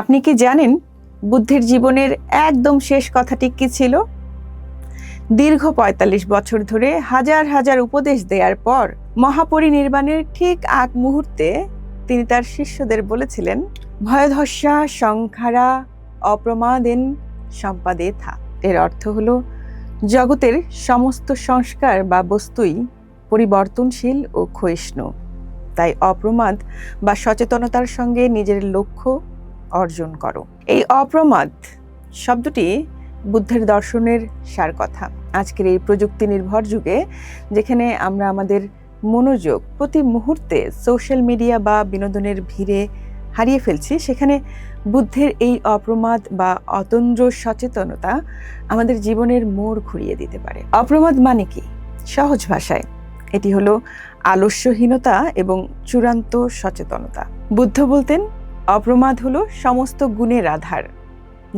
আপনি কি জানেন বুদ্ধের জীবনের একদম শেষ কথাটি কি ছিল? দীর্ঘ ৪৫ বছর ধরে হাজার হাজার উপদেশ দেওয়ার পর মহাপরিনির্বাণের ঠিক আগ মুহূর্তে তিনি তার শিষ্যদের বলেছিলেন, ভয়ধস্যা সংখারা অপ্রমাদেন সম্পাদেথা। এর অর্থ হলো, জগতের সমস্ত সংস্কার বা বস্তুই পরিবর্তনশীল ও ক্ষয়িষ্ণু, তাই অপ্রমাদ বা সচেতনতার সঙ্গে নিজের লক্ষ্য অর্জন করো। এই অপ্রমাদ শব্দটি বুদ্ধের দর্শনের সার কথা। আজকের এই প্রযুক্তি নির্ভর যুগে, যেখানে আমরা আমাদের মনোযোগ প্রতি মুহূর্তে সোশ্যাল মিডিয়া বা বিনোদনের ভিড়ে হারিয়ে ফেলছি, সেখানে বুদ্ধের এই অপ্রমাদ বা অতন্দ্র সচেতনতা আমাদের জীবনের মোড় ঘুরিয়ে দিতে পারে। অপ্রমাদ মানে কি? সহজ ভাষায় এটি হলো আলস্যহীনতা এবং চূড়ান্ত সচেতনতা। বুদ্ধ বলতেন, অপ্রমাদ হলো সমস্ত গুণের আধার।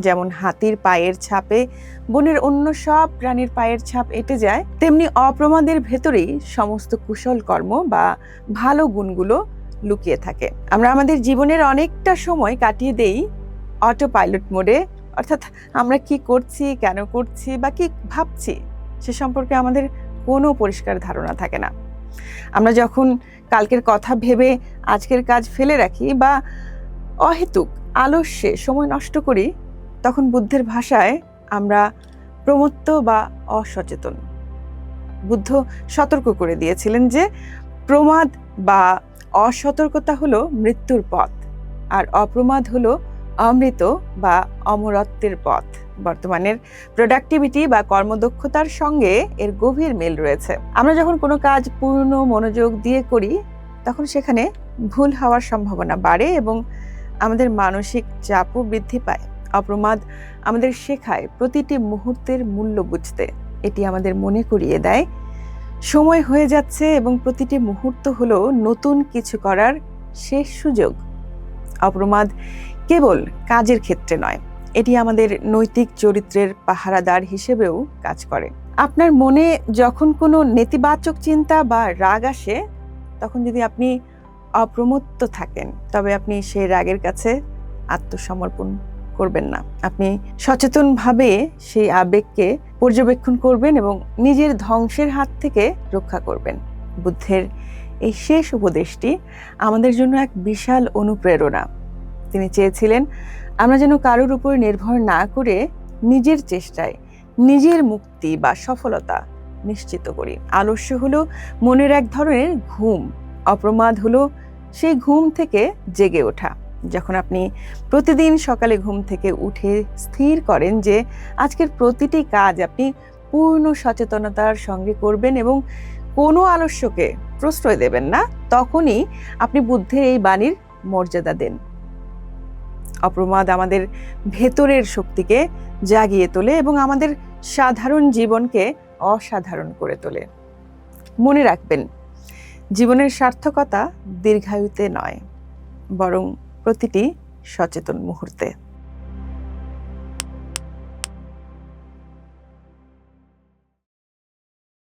যেমন হাতির পায়ের ছাপে বনের অন্য সব প্রাণীর পায়ের ছাপ এঁটে যায়, তেমনি অপ্রমাদের ভেতরেই সমস্ত কুশল কর্ম বা ভালো গুণগুলো লুকিয়ে থাকে। আমরা আমাদের জীবনের অনেকটা সময় কাটিয়ে দেই অটো পাইলট মোডে, অর্থাৎ আমরা কি করছি, কেন করছি বা কি ভাবছি সে সম্পর্কে আমাদের কোনো পরিষ্কার ধারণা থাকে না। আমরা যখন কালকের কথা ভেবে আজকের কাজ ফেলে রাখি বা অহেতুক আলস্যে সময় নষ্ট করি, তখন বুদ্ধের ভাষায় আমরা প্রমত্ত বা অসচেতন। বুদ্ধ সতর্ক করে দিয়েছিলেন যে প্রমাদ বা অসতর্কতা হলো মৃত্যুর পথ, আর অপ্রমাদ হলো অমৃত বা অমরত্বের পথ। বর্তমানের প্রোডাক্টিভিটি বা কর্মদক্ষতার সঙ্গে এর গভীর মিল রয়েছে। আমরা যখন কোনো কাজ পূর্ণ মনোযোগ দিয়ে করি, তখন সেখানে ভুল হওয়ার সম্ভাবনা বাড়ে এবং আমাদের মানসিক চাপও বৃদ্ধি পায়। অপ্রমাদ আমাদের শেখায় প্রতিটি মুহূর্তের মূল্য বুঝতে। এটি আমাদের মনে করিয়ে দেয় সময় হয়ে যাচ্ছে এবং প্রতিটি মুহূর্ত হলো নতুন কিছু করার শেষ সুযোগ। অপ্রমাদ কেবল কাজের ক্ষেত্রে নয়, এটি আমাদের নৈতিক চরিত্রের পাহারাদার হিসেবেও কাজ করে। আপনার মনে যখন কোনো নেতিবাচক চিন্তা বা রাগ আসে, তখন যদি আপনি অপ্রমত্ত থাকেন, তবে আপনি সেই রাগের কাছে আত্মসমর্পণ করবেন না। আপনি সচেতনভাবে সেই আবেগকে পর্যবেক্ষণ করবেন এবং নিজের ধ্বংসের হাত থেকে রক্ষা করবেন। বুদ্ধের এই শেষ উপদেশটি আমাদের জন্য এক বিশাল অনুপ্রেরণা। তিনি চেয়েছিলেন আমরা যেন কারোর উপর নির্ভর না করে নিজের চেষ্টায় নিজের মুক্তি বা সফলতা নিশ্চিত করি। আলস্য হলো মনের এক ধরনের ঘুম, অপ্রমাদ হলো সেই ঘুম থেকে জেগে ওঠা। যখন আপনি প্রতিদিন সকালে ঘুম থেকে উঠে স্থির করেন যে আজকের প্রতিটি কাজ আপনি পূর্ণ সচেতনতার সঙ্গে করবেন এবং কোনো আলস্যকে প্রশ্রয় দেবেন না, তখনই আপনি বুদ্ধের এই বাণীর মর্যাদা দেন। অপ্রমাদ আমাদের ভেতরের শক্তিকে জাগিয়ে তোলে এবং আমাদের সাধারণ জীবনকে অসাধারণ করে তোলে। মনে রাখবেন, জীবনের সার্থকতা দীর্ঘায়ুতে নয়, বরং প্রতিটি সচেতন মুহূর্তে।